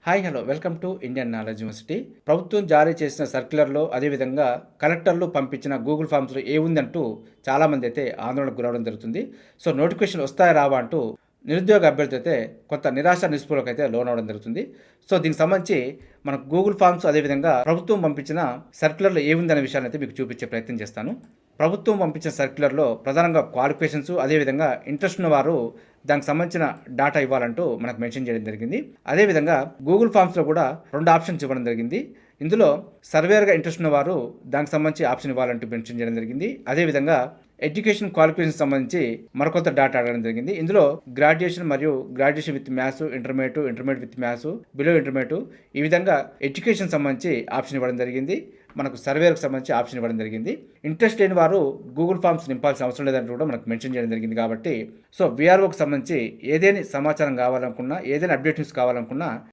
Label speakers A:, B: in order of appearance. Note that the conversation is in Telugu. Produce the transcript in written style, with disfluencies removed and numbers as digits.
A: Hi hello welcome to Indian knowledge university. ప్రభుత్వం జారీ చేసిన సర్క్యులర్లో అదేవిధంగా కలెక్టర్లు పంపించిన గూగుల్ ఫామ్స్లో ఏముందంటూ చాలామంది అయితే ఆందోళనకు గురవడం జరుగుతుంది. సో నోటిఫికేషన్ వస్తాయా రావా అంటూ నిరుద్యోగ అభ్యర్థి అయితే కొంత నిరాశ నిస్పృహలకు అయితే లోనవడం జరుగుతుంది. సో దీనికి సంబంధించి మనకు గూగుల్ ఫామ్స్ అదేవిధంగా ప్రభుత్వం పంపించిన సర్క్యులర్లో ఏముందనే విషయాన్ని అయితే మీకు చూపించే ప్రయత్నం చేస్తాను. ప్రభుత్వం పంపించిన సర్క్యులర్లో ప్రధానంగా క్వాలిఫికేషన్స్ అదేవిధంగా ఇంట్రెస్ట్ ఉన్న వారు దానికి సంబంధించిన డాటా ఇవ్వాలంటూ మనకు మెన్షన్ చేయడం జరిగింది. అదేవిధంగా గూగుల్ ఫామ్స్లో కూడా 2 ఆప్షన్స్ ఇవ్వడం జరిగింది. ఇందులో సర్వేయర్గా ఇంట్రెస్ట్ ఉన్న వారు దానికి సంబంధించి ఆప్షన్ ఇవ్వాలంటూ మెన్షన్ చేయడం జరిగింది. అదేవిధంగా ఎడ్యుకేషన్ క్వాలిఫికేషన్ సంబంధించి మరికొంత డాటా అడగడం జరిగింది. ఇందులో గ్రాడ్యుయేషన్ మరియు graduation with maths, intermediate with maths, below intermediate ఈ విధంగా ఎడ్యుకేషన్ సంబంధించి ఆప్షన్ ఇవ్వడం జరిగింది. మనకు సర్వేలకు సంబంధించి ఆప్షన్ ఇవ్వడం జరిగింది. ఇంట్రెస్ట్ లేని వారు గూగుల్ ఫామ్స్ నింపాల్సిన అవసరం లేదంటూ కూడా మనకు మెన్షన్ చేయడం జరిగింది. కాబట్టి సో వీఆర్ఓకి సంబంధించి ఏదైనా సమాచారం కావాలనుకున్నా, ఏదైనా అప్డేట్ న్యూస్ కావాలనుకున్నా